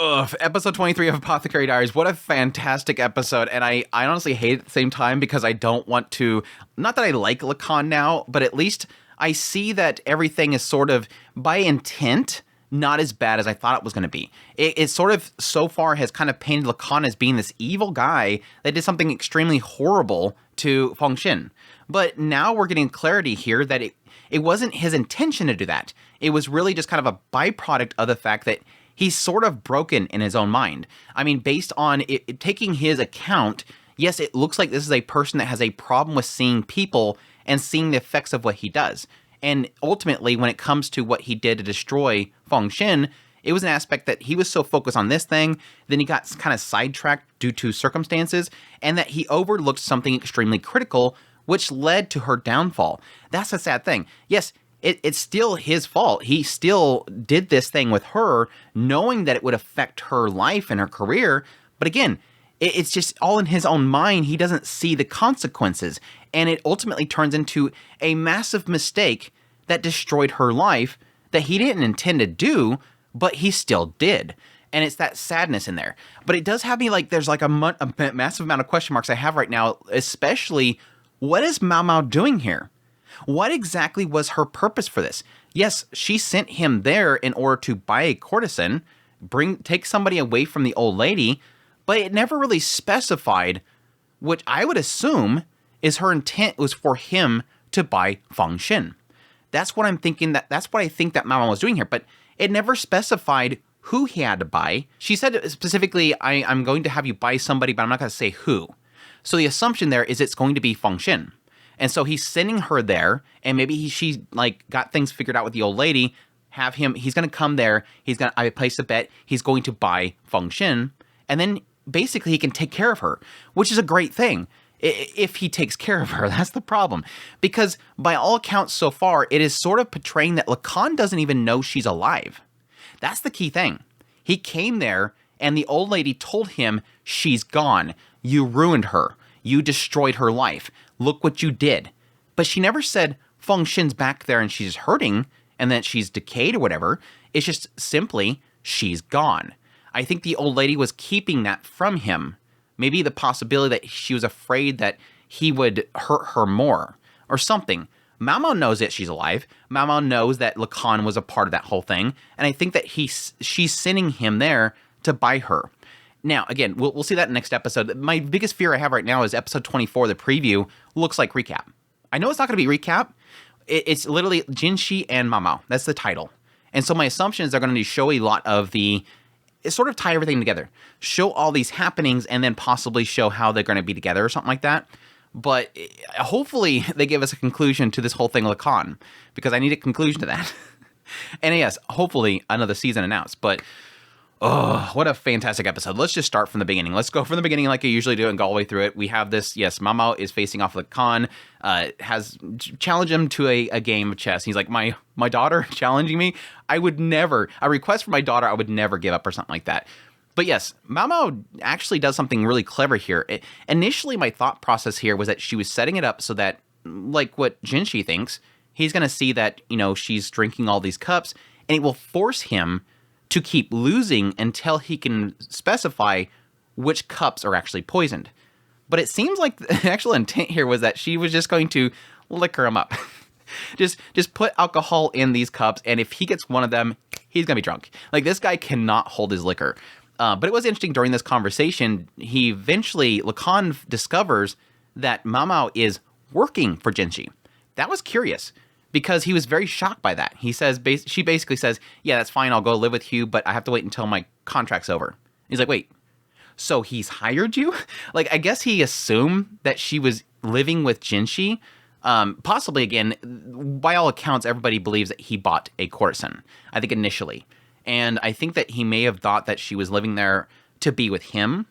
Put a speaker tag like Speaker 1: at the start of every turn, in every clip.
Speaker 1: Ugh, episode 23 of Apothecary Diaries. What a fantastic episode. And I honestly hate it at the same time because I don't want to, not that I like Lakan now, but at least I see that everything is sort of by intent not as bad as I thought it was going to be. It sort of so far has kind of painted Lakan as being this evil guy that did something extremely horrible to Fengxian. But now we're getting clarity here that it wasn't his intention to do that. It was really just kind of a byproduct of the fact that he's sort of broken in his own mind. I mean, based on taking his account, yes, it looks like this is a person that has a problem with seeing people and seeing the effects of what he does. And ultimately, when it comes to what he did to destroy Fengxian, it was an aspect that he was so focused on this thing, then he got kind of sidetracked due to circumstances, and that he overlooked something extremely critical, which led to her downfall. That's a sad thing. Yes, it's still his fault. He still did this thing with her, knowing that it would affect her life and her career. But again, it's just all in his own mind. He doesn't see the consequences. And it ultimately turns into a massive mistake that destroyed her life that he didn't intend to do, but he still did. And it's that sadness in there. But it does have me like, there's like a massive amount of question marks I have right now, especially what is Maomao doing here? What exactly was her purpose for this? Yes, she sent him there in order to buy a courtesan, take somebody away from the old lady, but it never really specified, which I would assume is her intent was for him to buy Fengxian. That's what I'm thinking, that's what I think that Maomao was doing here, but it never specified who he had to buy. She said specifically, I'm going to have you buy somebody, but I'm not going to say who. So the assumption there is it's going to be Fengxian. And so he's sending her there, and maybe she like got things figured out with the old lady, he's going to come there, I place a bet, he's going to buy Fengxian, and then basically he can take care of her, which is a great thing. If he takes care of her, that's the problem. Because by all accounts so far, it is sort of portraying that Lakan doesn't even know she's alive. That's the key thing. He came there, and the old lady told him, she's gone. You ruined her. You destroyed her life. Look what you did. But she never said Fengxian's back there and she's hurting and that she's decayed or whatever. It's just simply, she's gone. I think the old lady was keeping that from him. Maybe the possibility that she was afraid that he would hurt her more or something. Maomao knows that she's alive. Maomao knows that Lakan was a part of that whole thing. And I think that she's sending him there to buy her. Now, again, we'll see that next episode. My biggest fear I have right now is episode 24, the preview, looks like recap. I know it's not going to be recap. It's literally Jinshi and Maomao. That's the title. And so my assumption is they're going to show a lot of sort of tie everything together. Show all these happenings and then possibly show how they're going to be together or something like that. But hopefully they give us a conclusion to this whole thing with Lakan, because I need a conclusion to that. And yes, hopefully another season announced. But oh, what a fantastic episode. Let's just start from the beginning. Let's go from the beginning like I usually do and go all the way through it. We have this, yes, Maomao is facing off with Khan, has challenged him to a game of chess. He's like, my daughter challenging me? I would never, a request for my daughter, I would never give up or something like that. But yes, Maomao actually does something really clever here. Initially, my thought process here was that she was setting it up so that, like what Jinshi thinks, he's going to see that, she's drinking all these cups, and it will force him to keep losing until he can specify which cups are actually poisoned. But it seems like the actual intent here was that she was just going to liquor him up. just put alcohol in these cups, and if he gets one of them, he's going to be drunk. Like, this guy cannot hold his liquor. But it was interesting during this conversation, Lakan discovers that Maomao is working for Jinshi. That was curious, because he was very shocked by that. She basically says, yeah, that's fine, I'll go live with you, but I have to wait until my contract's over. He's like, wait, so he's hired you? Like, I guess he assumed that she was living with Jinshi. Possibly, again, by all accounts, everybody believes that he bought a courtesan, I think initially. And I think that he may have thought that she was living there to be with him.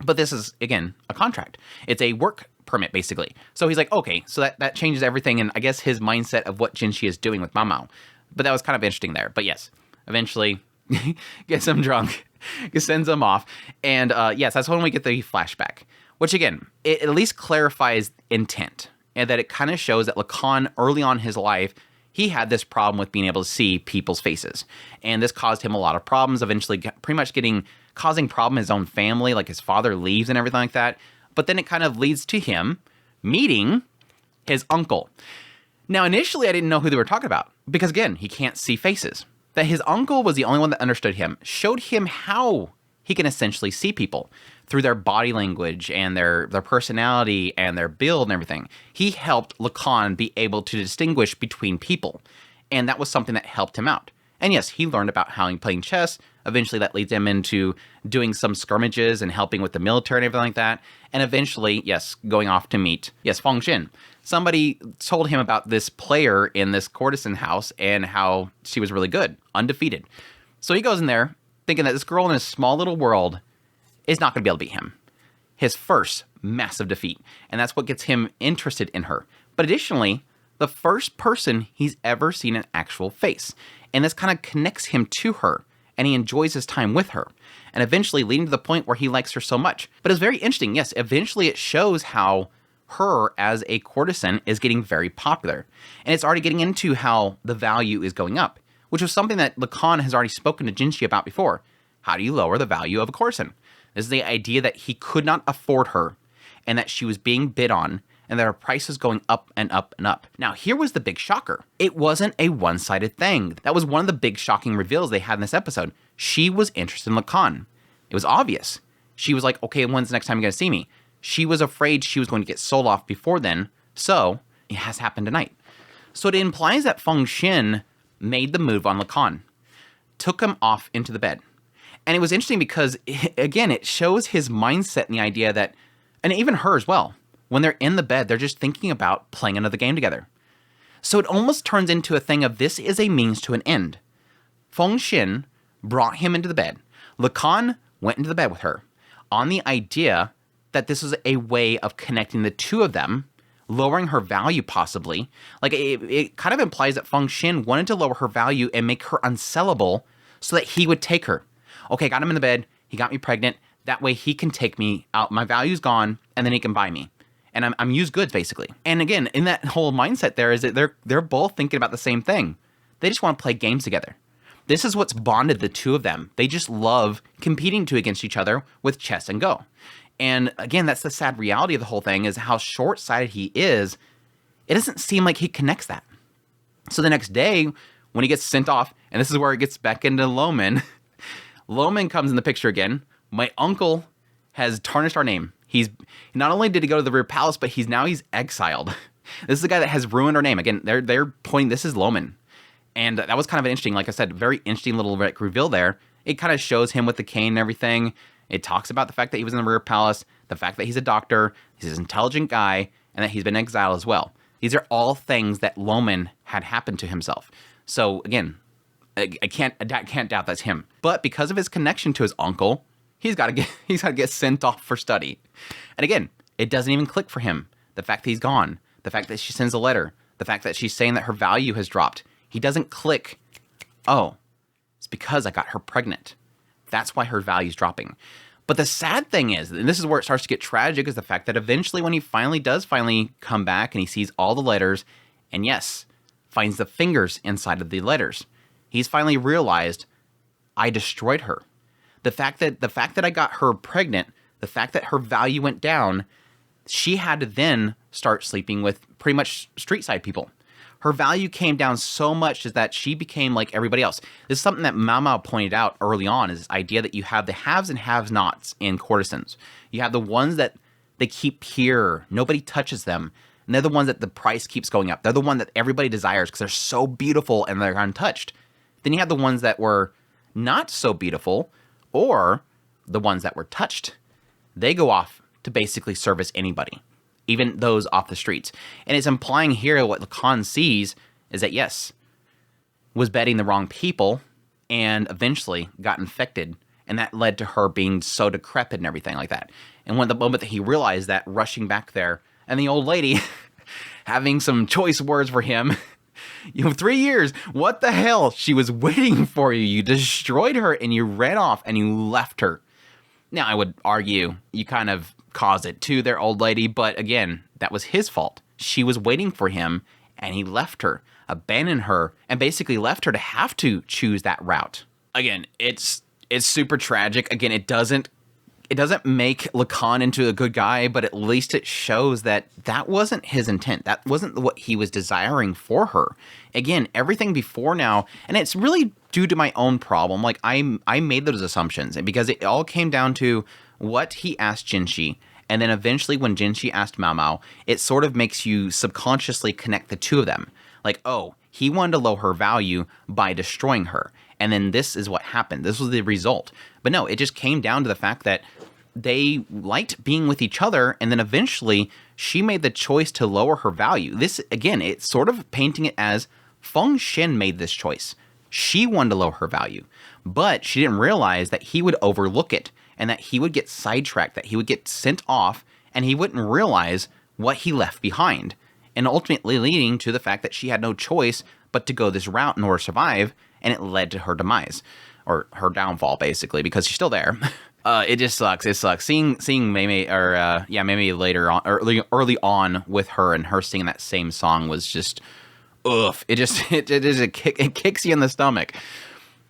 Speaker 1: But this is, again, a contract. It's a work permit, basically. So he's like, okay, so that changes everything. And I guess his mindset of what Jinshi is doing with Maomao. But that was kind of interesting there. But yes, eventually gets him drunk, sends him off. And yes, that's when we get the flashback. Which, again, it at least clarifies intent. And that it kind of shows that Lakan, early on in his life, he had this problem with being able to see people's faces. And this caused him a lot of problems, eventually pretty much causing problem in his own family, like his father leaves and everything like that. But then it kind of leads to him meeting his uncle. Now, initially, I didn't know who they were talking about because, again, he can't see faces. That his uncle was the only one that understood him, showed him how he can essentially see people through their body language and their personality and their build and everything. He helped Lakan be able to distinguish between people, and that was something that helped him out. And yes, he learned about how he playing chess. Eventually, that leads him into doing some skirmishes and helping with the military and everything like that. And eventually, yes, going off to meet, Fengxian. Somebody told him about this player in this courtesan house and how she was really good, undefeated. So he goes in there thinking that this girl in this small little world is not going to be able to beat him. His first massive defeat. And that's what gets him interested in her. But additionally, the first person he's ever seen an actual face. And this kind of connects him to her. And he enjoys his time with her. And eventually leading to the point where he likes her so much. But it's very interesting. Yes, eventually it shows how her as a courtesan is getting very popular. And it's already getting into how the value is going up, which was something that Lakan has already spoken to Jinshi about before. How do you lower the value of a courtesan? This is the idea that he could not afford her and that she was being bid on and that her price is going up and up and up. Now, here was the big shocker. It wasn't a one-sided thing. That was one of the big shocking reveals they had in this episode. She was interested in Lakan. It was obvious. She was like, okay, when's the next time you're going to see me? She was afraid she was going to get sold off before then, so it has happened tonight. So it implies that Fengxian made the move on Lakan, took him off into the bed. And it was interesting because, again, it shows his mindset and the idea that, and even her as well, when they're in the bed, they're just thinking about playing another game together. So it almost turns into a thing of this is a means to an end. Fengxian brought him into the bed. Lakan went into the bed with her on the idea that this was a way of connecting the two of them, lowering her value possibly. Like it kind of implies that Fengxian wanted to lower her value and make her unsellable so that he would take her. Okay, got him in the bed. He got me pregnant. That way he can take me out. My value's gone, and then he can buy me. And I'm used goods, basically. And again, in that whole mindset there is that they're both thinking about the same thing. They just want to play games together. This is what's bonded the two of them. They just love competing against each other with chess and Go. And again, that's the sad reality of the whole thing is how short-sighted he is. It doesn't seem like he connects that. So the next day, when he gets sent off, and this is where it gets back into Loumen, Loumen comes in the picture again. My uncle has tarnished our name. Not only did he go to the rear palace, but he's exiled. This is the guy that has ruined our name. Again, they're pointing, this is Loumen. And that was kind of an interesting, like I said, very interesting little reveal there. It kind of shows him with the cane and everything. It talks about the fact that he was in the rear palace, the fact that he's a doctor, he's an intelligent guy, and that he's been exiled as well. These are all things that Loumen had happened to himself. So again, I can't doubt that's him. But because of his connection to his uncle, he's got to get sent off for study. And again, it doesn't even click for him. The fact that he's gone, the fact that she sends a letter, the fact that she's saying that her value has dropped. He doesn't click. Oh, it's because I got her pregnant. That's why her value's dropping. But the sad thing is, and this is where it starts to get tragic, is the fact that eventually when he finally come back and he sees all the letters, and yes, finds the fingers inside of the letters, he's finally realized, I destroyed her. The fact that I got her pregnant, the fact that her value went down, she had to then start sleeping with pretty much street side people. Her value came down so much is that she became like everybody else. This is something that Maomao pointed out early on, is this idea that you have the haves and have-nots in courtesans. You have the ones that they keep pure, nobody touches them, and they're the ones that the price keeps going up. They're the one that everybody desires because they're so beautiful and they're untouched. Then you have the ones that were not so beautiful, or the ones that were touched. They go off to basically service anybody, even those off the streets. And it's implying here what Lakan sees is that, yes, was betting the wrong people and eventually got infected. And that led to her being so decrepit and everything like that. And when the moment that he realized that, rushing back there, and the old lady having some choice words for him, 3 years, what the hell? She was waiting for you. You destroyed her and you ran off and you left her. Now, I would argue you kind of caused it too, their old lady, but again, that was his fault. She was waiting for him and he left her. abandoned her, and basically left her to have to choose that route. Again, it's super tragic. Again, it doesn't make Lakan into a good guy, but at least it shows that that wasn't his intent. That wasn't what he was desiring for her. Again, everything before now, and it's really due to my own problem. Like, I made those assumptions, and because it all came down to what he asked Jinshi, and then eventually when Jinshi asked Maomao, it sort of makes you subconsciously connect the two of them. Like, oh, he wanted to lower her value by destroying her. And then this is what happened. This was the result. But no, it just came down to the fact that they liked being with each other, and then eventually she made the choice to lower her value. This, again, it's sort of painting it as Fengxian made this choice. She wanted to lower her value, but she didn't realize that he would overlook it, and that he would get sidetracked, that he would get sent off, and he wouldn't realize what he left behind, and ultimately leading to the fact that she had no choice but to go this route in order to survive, and it led to her demise, or her downfall, basically, because she's still there. It just sucks. It sucks. Seeing Maomao, Maomao later on, early on with her, and her singing that same song was just, oof. It kicks you in the stomach.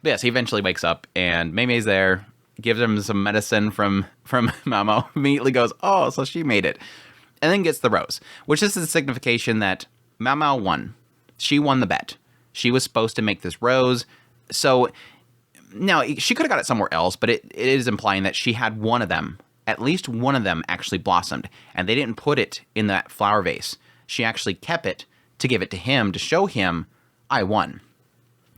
Speaker 1: But yes, he eventually wakes up, and Maomao's there, gives him some medicine from Maomao, immediately goes, oh, so she made it. And then gets the rose, which is the signification that Maomao won. She won the bet. She was supposed to make this rose. So now she could have got it somewhere else, but it is implying that she had one of them, at least one of them actually blossomed, and they didn't put it in that flower vase. She actually kept it to give it to him, to show him, I won.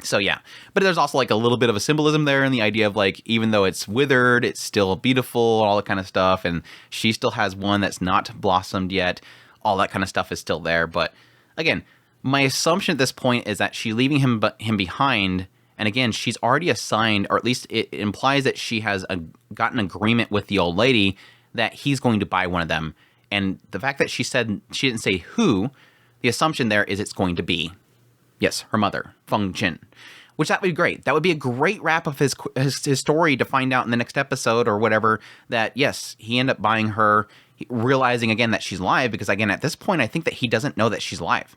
Speaker 1: So yeah, but there's also like a little bit of a symbolism there in the idea of like, even though it's withered, it's still beautiful, all that kind of stuff, and she still has one that's not blossomed yet. All that kind of stuff is still there, but again, my assumption at this point is that she's leaving him behind, and again, she's already assigned, or at least it implies that she has got an agreement with the old lady that he's going to buy one of them, and the fact that she didn't say who, the assumption there is it's going to be, yes, her mother, Fengxian, which that would be great. That would be a great wrap of his story to find out in the next episode or whatever, that yes, he ended up buying her, realizing again that she's alive, because again, at this point, I think that he doesn't know that she's alive.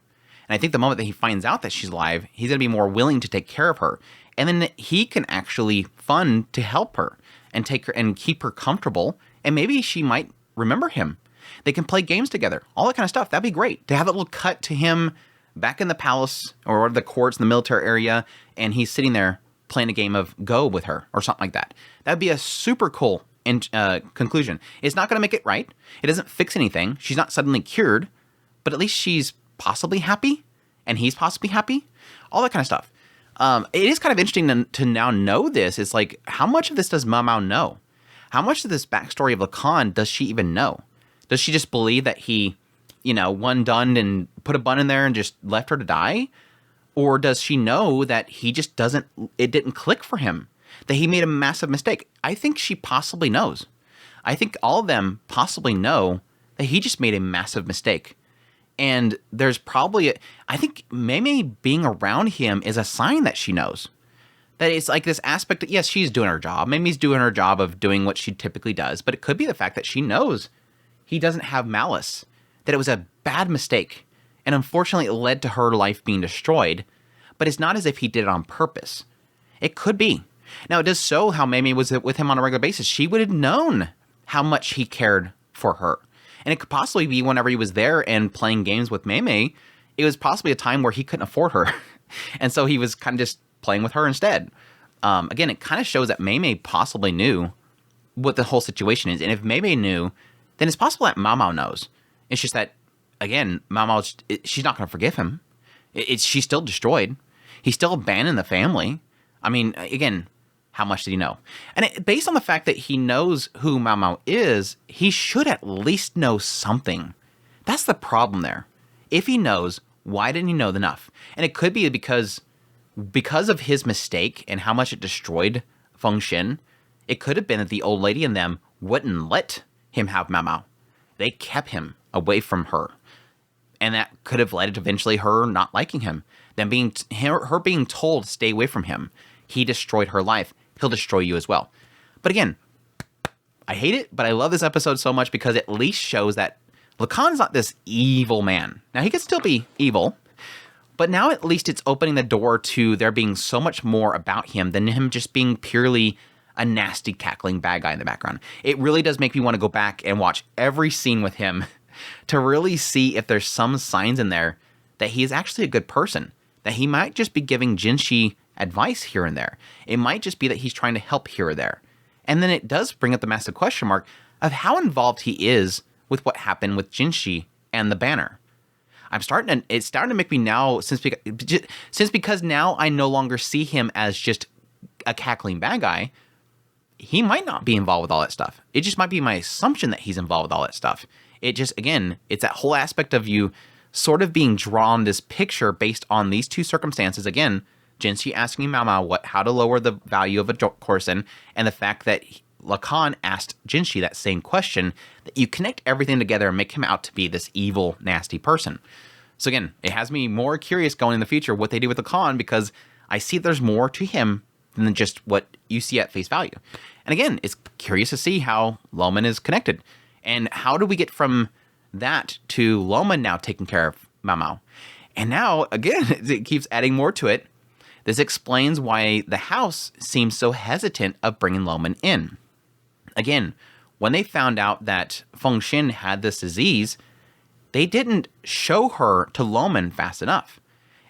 Speaker 1: And I think the moment that he finds out that she's alive, he's going to be more willing to take care of her. And then he can actually fund to help her and take her and keep her comfortable. And maybe she might remember him. They can play games together, all that kind of stuff. That'd be great to have a little cut to him back in the palace or the courts in the military area, and he's sitting there playing a game of Go with her or something like that. That'd be a super cool conclusion. It's not going to make it right. It doesn't fix anything. She's not suddenly cured, but at least she's possibly happy, and he's possibly happy. All that kind of stuff. It is kind of interesting to now know this. It's like, how much of this does Maomao know? How much of this backstory of Lakan does she even know? Does she just believe that he, one done and put a bun in there and just left her to die? Or does she know that he just it didn't click for him? That he made a massive mistake? I think she possibly knows. I think all of them possibly know that he just made a massive mistake. And there's probably, I think Maomao being around him is a sign that she knows. That it's like this aspect that, yes, she's doing her job. Maomai's doing her job of doing what she typically does. But it could be the fact that she knows he doesn't have malice. That it was a bad mistake. And unfortunately, it led to her life being destroyed. But it's not as if he did it on purpose. It could be. Now, it does show how Maomao was with him on a regular basis. She would have known how much he cared for her. And it could possibly be whenever he was there and playing games with Maomao, it was possibly a time where he couldn't afford her. And so he was kind of just playing with her instead. Again, it kind of shows that Maomao possibly knew what the whole situation is. And if Maomao knew, then it's possible that Maomao knows. It's just that, again, Maomao, she's not going to forgive him. She's still destroyed. He still abandoned the family. I mean, again, how much did he know? And based on the fact that he knows who Maomao is, he should at least know something. That's the problem there. If he knows, why didn't he know enough? And it could be because of his mistake and how much it destroyed Fengxian, it could have been that the old lady and them wouldn't let him have Maomao. They kept him away from her. And that could have led to eventually her not liking him. Then her being told to stay away from him. He destroyed her life. He'll destroy you as well. But again, I hate it, but I love this episode so much because it at least shows that Lakan's not this evil man. Now, he could still be evil, But now at least it's opening the door to there being so much more about him than him just being purely a nasty, cackling bad guy in the background. It really does make me want to go back and watch every scene with him to really see if there's some signs in there that he is actually a good person, that he might just be giving Jinshi advice here and there. It might just be that he's trying to help here or there. And then it does bring up the massive question mark of how involved he is with what happened with Jinshi and the banner. It's starting to make me now, since because now I no longer see him as just a cackling bad guy, he might not be involved with all that stuff. It just might be my assumption that he's involved with all that stuff. It just, again, it's that whole aspect of you sort of being drawn this picture based on these two circumstances. Again, Jinshi asking Maomao how to lower the value of a Corson, and the fact that Lakan asked Jinshi that same question, that you connect everything together and make him out to be this evil, nasty person. So again, it has me more curious going in the future what they do with Lakan, because I see there's more to him than just what you see at face value. And again, it's curious to see how Loumen is connected. And how do we get from that to Loumen now taking care of Maomao? And now, again, it keeps adding more to it. This explains why the house seems so hesitant of bringing Loumen in. Again, when they found out that Fengxian had this disease, they didn't show her to Loumen fast enough.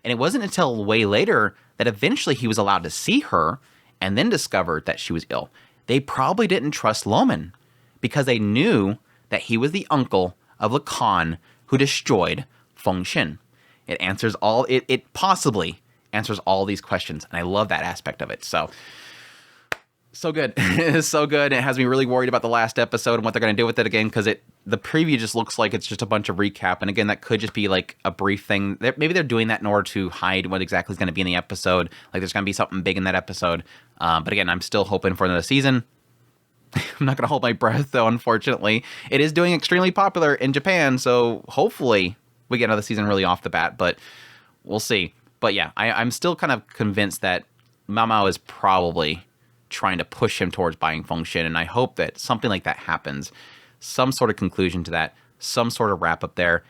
Speaker 1: And it wasn't until way later that eventually he was allowed to see her and then discovered that she was ill. They probably didn't trust Loumen because they knew that he was the uncle of Lakan who destroyed Fengxian. It possibly answers all these questions, and I love that aspect of it. So good. It's so good. It has me really worried about the last episode and what they're going to do with it again, because the preview just looks like it's just a bunch of recap. And again, that could just be like a brief thing. Maybe they're doing that in order to hide what exactly is going to be in the episode. Like there's going to be something big in that episode. But again, I'm still hoping for another season. I'm not going to hold my breath, though, unfortunately. It is doing extremely popular in Japan, so hopefully we get another season really off the bat, but we'll see. But yeah, I'm still kind of convinced that Maomao is probably trying to push him towards buying Fengxian, and I hope that something like that happens. Some sort of conclusion to that, some sort of wrap up there.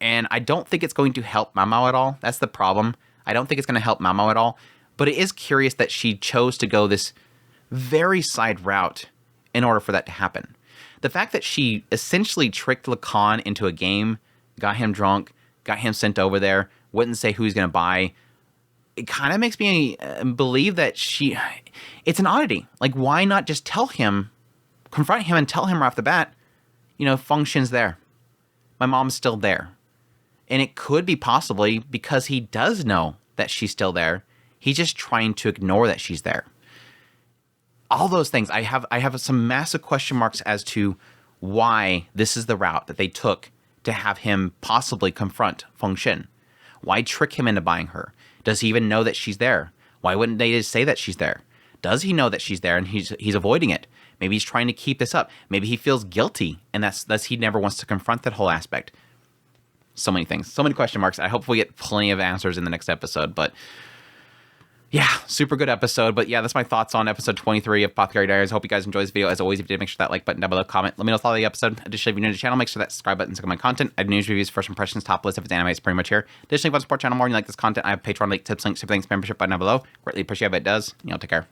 Speaker 1: And I don't think it's going to help Maomao at all. That's the problem. I don't think it's going to help Maomao at all. But it is curious that she chose to go this very side route in order for that to happen. The fact that she essentially tricked Lakan into a game, got him drunk, got him sent over there, wouldn't say who he's going to buy, it kind of makes me believe that it's an oddity. Like, why not just confront him and tell him right off the bat, Fengxian's there. My mom's still there. And it could be possibly because he does know that she's still there. He's just trying to ignore that she's there. All those things, I have some massive question marks as to why this is the route that they took to have him possibly confront Fengxian. Why trick him into buying her? Does he even know that she's there? Why wouldn't they just say that she's there? Does he know that she's there and he's avoiding it? Maybe he's trying to keep this up. Maybe he feels guilty and that's he never wants to confront that whole aspect. So many things, so many question marks. I hope we get plenty of answers in the next episode, but yeah, super good episode. But yeah, that's my thoughts on episode 23 of Apothecary Diaries. Hope you guys enjoyed this video. As always, if you did, make sure that like button down below, comment, let me know thought of the episode. Additionally, if you're new to the channel, make sure that subscribe button, check out my content. I have news, reviews, first impressions, top list. If it's anime, it's pretty much here. Additionally, if you want to support the channel more and you like this content, I have Patreon link, tips, links, super links, membership button down below. Greatly appreciate it if it does. Take care.